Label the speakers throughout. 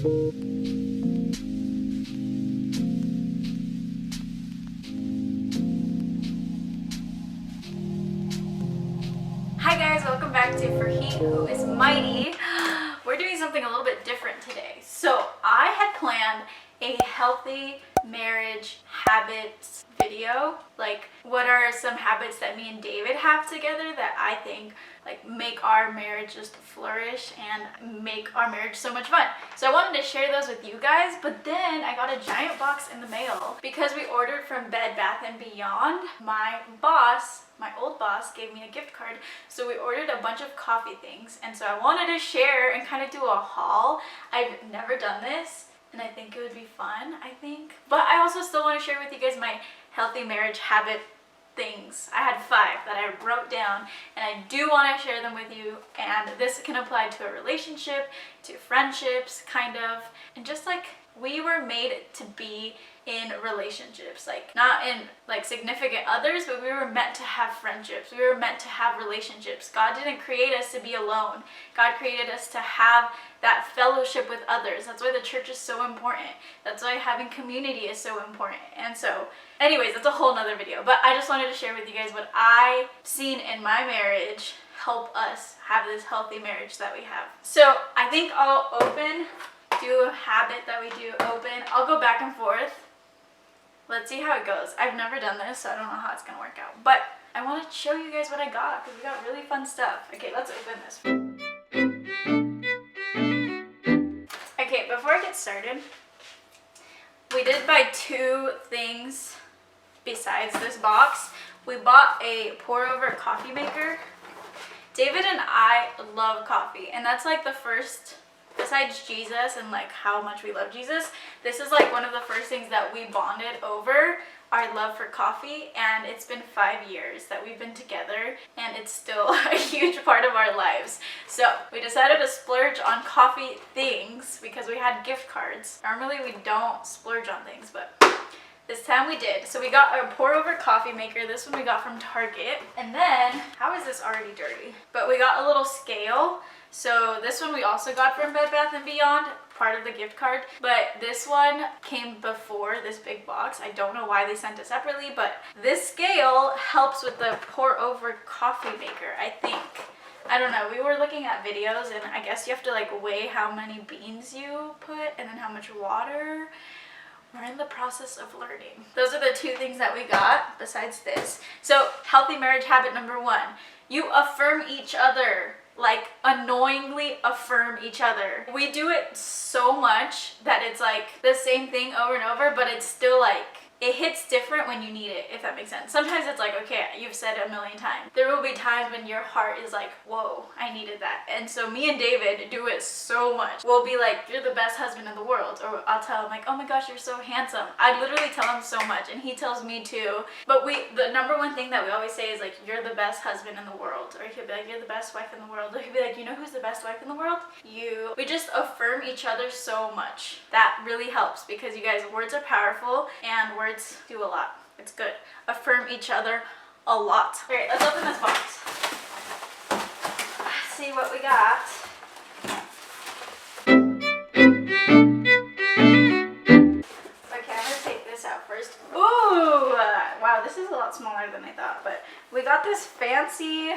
Speaker 1: Hi guys, welcome back to For He Who Is Mighty. We're doing something a little bit different today. So I had planned a healthy marriage habits video. Like, what are some habits that me and David have together that I think like make our marriage just flourish and make our marriage so much fun. So I wanted to share those with you guys, but then I got a giant box in the mail because we ordered from Bed Bath & Beyond. My old boss gave me a gift card, so we ordered a bunch of coffee things, and so I wanted to share and kind of do a haul. I've never done this, and I think it would be fun, But I also still want to share with you guys my healthy marriage habit things. I had 5 that I wrote down, and I do want to share them with you, and this can apply to a relationship, to friendships, kind of, and just like we were made to be in relationships, like not in like significant others, but we were meant to have friendships. We were meant to have relationships. God didn't create us to be alone. God created us to have that fellowship with others. That's why the church is so important. That's why having community is so important. And so anyways, that's a whole nother video, but I just wanted to share with you guys what I've seen in my marriage help us have this healthy marriage that we have. So I think I'll do a habit that we do open. I'll go back and forth. Let's see how it goes. I've never done this, so I don't know how it's gonna work out. But I want to show you guys what I got, because we got really fun stuff. Okay, let's open this. Okay, before I get started, we did buy 2 things besides this box. We bought a pour-over coffee maker. David and I love coffee, and that's like the first, besides Jesus and like how much we love Jesus, this is like one of the first things that we bonded over, our love for coffee. And it's been 5 years that we've been together, and it's still a huge part of our lives. So we decided to splurge on coffee things because we had gift cards. Normally we don't splurge on things, but this time we did. So we got a pour over coffee maker. This one we got from Target. And then, how is this already dirty? But we got a little scale. So this one we also got from Bed Bath & Beyond, part of the gift card. But this one came before this big box. I don't know why they sent it separately, but this scale helps with the pour over coffee maker, I think. I don't know, we were looking at videos, and I guess you have to like weigh how many beans you put and then how much water. We're in the process of learning. Those are the 2 things that we got besides this. So healthy marriage habit number 1, you affirm each other. Like, annoyingly affirm each other. We do it so much that it's like the same thing over and over, but it's still like, it hits different when you need it, if that makes sense. Sometimes it's like, okay, you've said it a million times. There will be times when your heart is like, whoa, I needed that. And so me and David do it so much. We'll be like, you're the best husband in the world. Or I'll tell him like, oh my gosh, you're so handsome. I literally tell him so much, and he tells me too. But the number one thing that we always say is like, you're the best husband in the world. Or he'll be like, you're the best wife in the world. Or he'll be like, you know who's the best wife in the world? You. We just affirm each other so much. That really helps, because you guys, words are powerful, and words do a lot. It's good. Affirm each other a lot. All right, let's open this box. See what we got. Okay, I'm gonna take this out first. Ooh, wow, this is a lot smaller than I thought, but we got this fancy,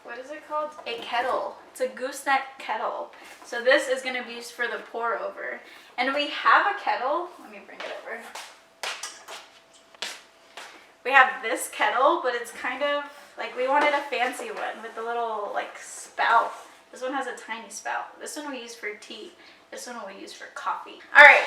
Speaker 1: what is it called? A kettle. It's a gooseneck kettle. So this is gonna be used for the pour over. And we have a kettle. Let me bring it over. We have this kettle, but it's kind of like, we wanted a fancy one with the little like spout. This one has a tiny spout. This one we use for tea. This one we use for coffee. All right,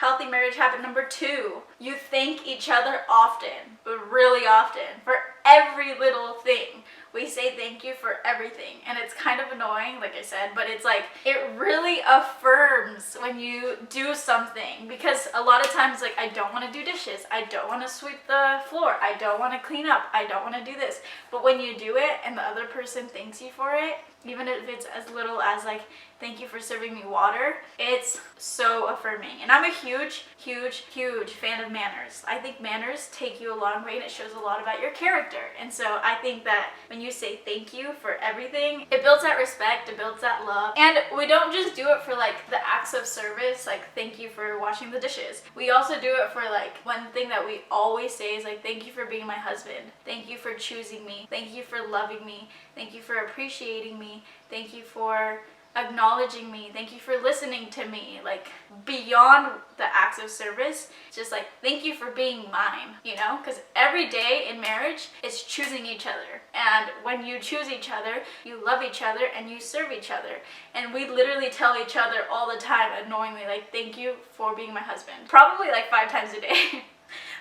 Speaker 1: healthy marriage habit number 2. You thank each other often, but really often, for every little thing. We say thank you for everything, and it's kind of annoying, like I said, but it's like, it really affirms when you do something, because a lot of times, like, I don't want to do dishes, I don't want to sweep the floor, I don't want to clean up, I don't want to do this, but when you do it and the other person thanks you for it, even if it's as little as like, thank you for serving me water, it's so affirming. And I'm a huge fan of manners. I think manners take you a long way and it shows a lot about your character. And so I think that when you say thank you for everything, it builds that respect, it builds that love. And we don't just do it for like the acts of service, like thank you for washing the dishes. We also do it for like, one thing that we always say is like, thank you for being my husband. Thank you for choosing me. Thank you for loving me. Thank you for appreciating me. Thank you for acknowledging me. Thank you for listening to me. Like, beyond the acts of service, just like, thank you for being mine, you know? Because every day in marriage, it's choosing each other. And when you choose each other, you love each other and you serve each other. And we literally tell each other all the time, unknowingly, like, thank you for being my husband. Probably like 5 times a day.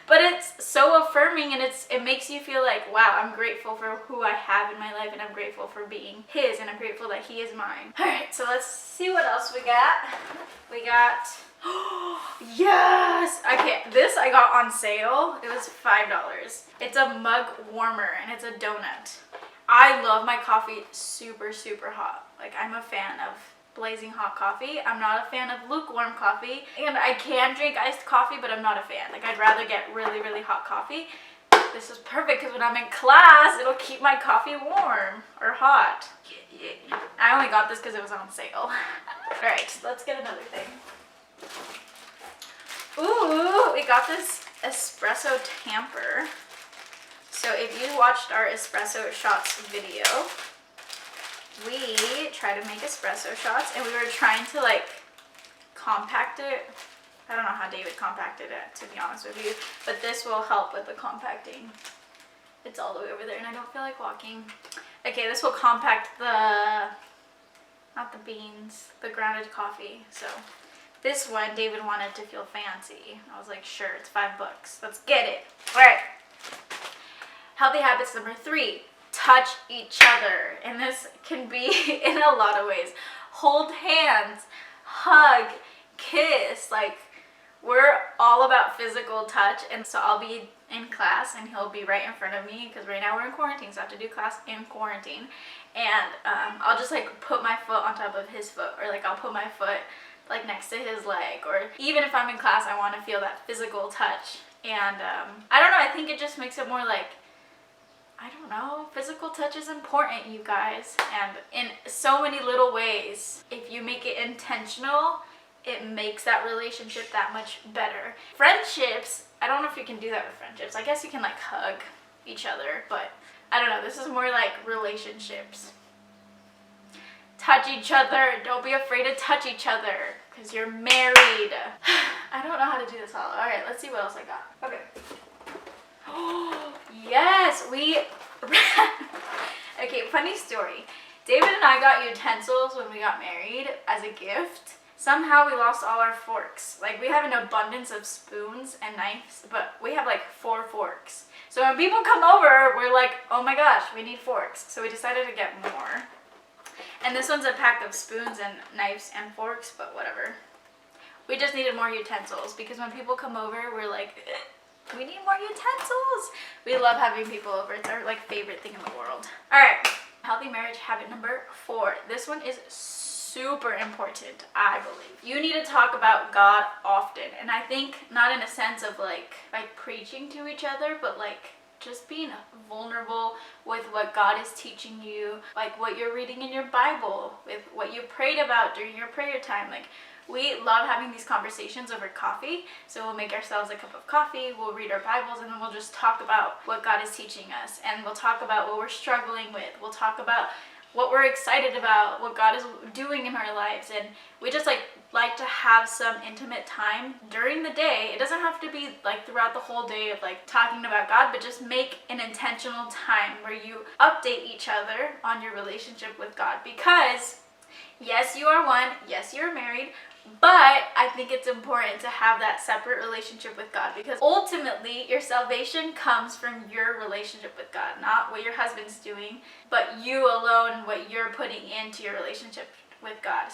Speaker 1: But it's so affirming, and it makes you feel like, wow, I'm grateful for who I have in my life, and I'm grateful for being his, and I'm grateful that he is mine. All right, so let's see what else we got. We got, yes! Okay, this I got on sale. It was $5. It's a mug warmer, and it's a donut. I love my coffee super hot. Like, I'm a fan of blazing hot coffee. I'm not a fan of lukewarm coffee, and I can drink iced coffee, but I'm not a fan. Like, I'd rather get really hot coffee. This is perfect because when I'm in class, it'll keep my coffee warm or hot. I only got this because it was on sale. All right, so let's get another thing. Ooh, we got this espresso tamper. So if you watched our espresso shots video, we tried to make espresso shots, and we were trying to like compact it. I don't know how David compacted it, to be honest with you, but this will help with the compacting. It's all the way over there, and I don't feel like walking. Okay, this will compact the, not the beans, the grounded coffee. So this one, David wanted to feel fancy. I was like, sure, it's $5. Let's get it. All right. Healthy habits number 3. Touch each other, and this can be in a lot of ways. Hold hands, hug, kiss. Like, we're all about physical touch, and so I'll be in class and he'll be right in front of me because right now we're in quarantine, so I have to do class in quarantine. And I'll just like put my foot on top of his foot, or like I'll put my foot like next to his leg, or even if I'm in class, I want to feel that physical touch. And I don't know, I think it just makes it more like, I don't know, physical touch is important, you guys. And in so many little ways, if you make it intentional, it makes that relationship that much better. Friendships, I don't know if you can do that with friendships. I guess you can like hug each other, but I don't know, this is more like relationships. Touch each other. Don't be afraid to touch each other because you're married. I don't know how to do this all. All right, let's see what else I got. Okay. Oh, yes, we... Okay, funny story. David and I got utensils when we got married as a gift. Somehow we lost all our forks. Like, we have an abundance of spoons and knives, but we have like 4 forks. So when people come over, we're like, oh my gosh, we need forks. So we decided to get more. And this one's a pack of spoons and knives and forks, but whatever. We just needed more utensils because when people come over, we're like, we need more utensils. We love having people over. It's our like favorite thing in the world. All right, healthy marriage habit number 4. This one is super important, I believe. You need to talk about God often. And I think not in a sense of like preaching to each other, but like just being vulnerable with what God is teaching you, like what you're reading in your Bible, with what you prayed about during your prayer time. Like, we love having these conversations over coffee. So we'll make ourselves a cup of coffee, we'll read our Bibles, and then we'll just talk about what God is teaching us. And we'll talk about what we're struggling with. We'll talk about what we're excited about, what God is doing in our lives. And we just like to have some intimate time during the day. It doesn't have to be like throughout the whole day of like talking about God, but just make an intentional time where you update each other on your relationship with God. Because yes, you are one, yes, you're married, but I think it's important to have that separate relationship with God, because ultimately your salvation comes from your relationship with God, not what your husband's doing, but you alone, what you're putting into your relationship with God.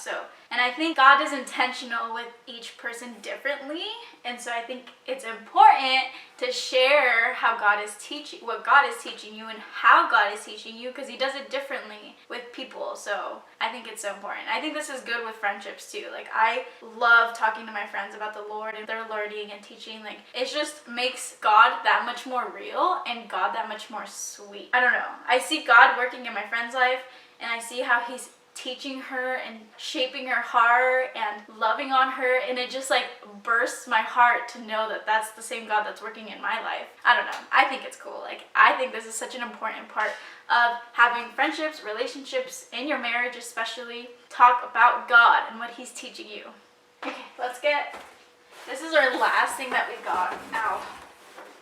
Speaker 1: And I think God is intentional with each person differently, and so I think it's important to share how God is teaching, what God is teaching you and how God is teaching you, because he does it differently with people. So I think it's so important. I think this is good with friendships too. Like, I love talking to my friends about the Lord and they're learning and teaching. Like, it just makes God that much more real and God that much more sweet. I don't know. I see God working in my friend's life, and I see how he's teaching her and shaping her heart and loving on her, and it just like bursts my heart to know that that's the same God that's working in my life. I don't know. I think it's cool. Like, I think this is such an important part of having friendships, relationships, in your marriage especially. Talk about God and what he's teaching you. Okay, this is our last thing that we got. Ow.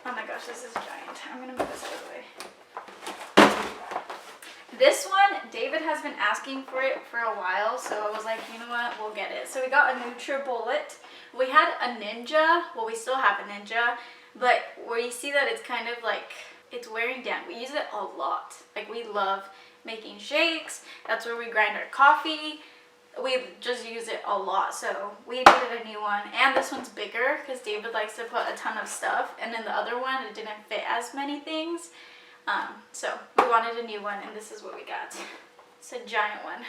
Speaker 1: Oh my gosh, this is giant. I'm gonna move this out of the way. This one, David has been asking for it for a while, so I was like, you know what, we'll get it. So we got a NutriBullet. We had a Ninja. Well, we still have a Ninja, but where you see that it's kind of like, it's wearing down. We use it a lot. Like, we love making shakes. That's where we grind our coffee. We just use it a lot, so we needed a new one. And this one's bigger because David likes to put a ton of stuff, and in the other one, it didn't fit as many things. So we wanted a new one, and this is what we got. It's a giant one.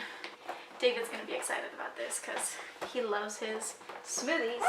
Speaker 1: David's gonna be excited about this because he loves his smoothies.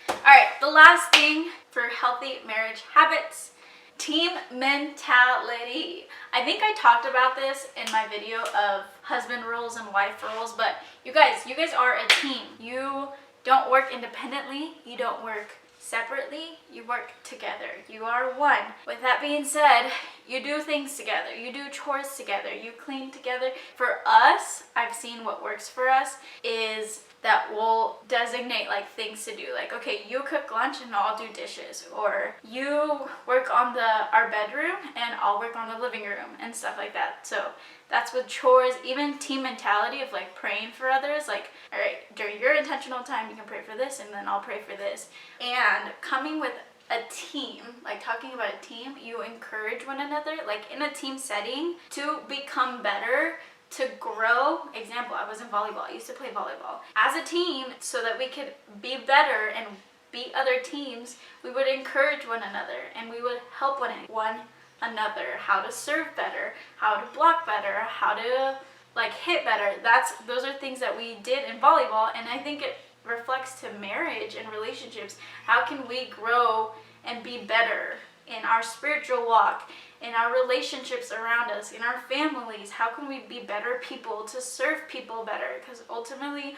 Speaker 1: Alright, the last thing for healthy marriage habits: team mentality. I think I talked about this in my video of husband rules and wife rules, but you guys are a team. You don't work independently. You don't work separately, you work together. You are one. With that being said, you do things together. You do chores together. You clean together. For us, I've seen what works for us is that we'll designate like things to do. Like, okay, you cook lunch and I'll do dishes, or you work on our bedroom and I'll work on the living room and stuff like that. So that's with chores. Even team mentality of like praying for others. Like, all right, during your intentional time, you can pray for this, and then I'll pray for this. And coming with a team, like talking about a team, you encourage one another, like in a team setting, to become better, to grow. Example, I was in volleyball. I used to play volleyball. As a team, so that we could be better and beat other teams, we would encourage one another and we would help one another, how to serve better, how to block better, how to like hit better. Those are things that we did in volleyball, and I think it reflects to marriage and relationships. How can we grow and be better in our spiritual walk, in our relationships around us, in our families? How can we be better people to serve people better? Because ultimately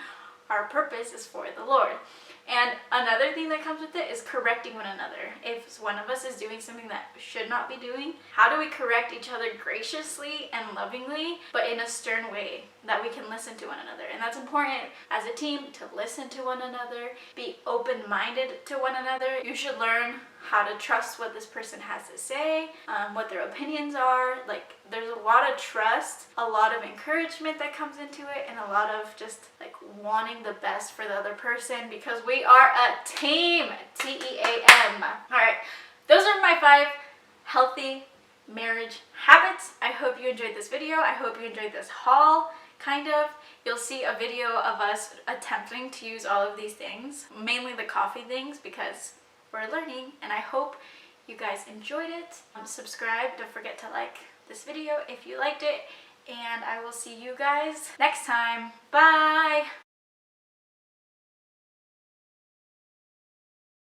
Speaker 1: our purpose is for the Lord. And another thing that comes with it is correcting one another. If one of us is doing something that should not be doing, how do we correct each other graciously and lovingly, but in a stern way that we can listen to one another? And that's important as a team, to listen to one another, be open-minded to one another. You should learn how to trust what this person has to say, what their opinions are. Like, there's a lot of trust, a lot of encouragement that comes into it, and a lot of just like wanting the best for the other person, because we are a team. T-E-A-M. All right, those are my 5 healthy marriage habits. I hope you enjoyed this video. I hope you enjoyed this haul. Kind of. You'll see a video of us attempting to use all of these things, mainly the coffee things, because we're learning, and I hope you guys enjoyed it. Subscribe. Don't forget to like this video if you liked it, and I will see you guys next time. Bye!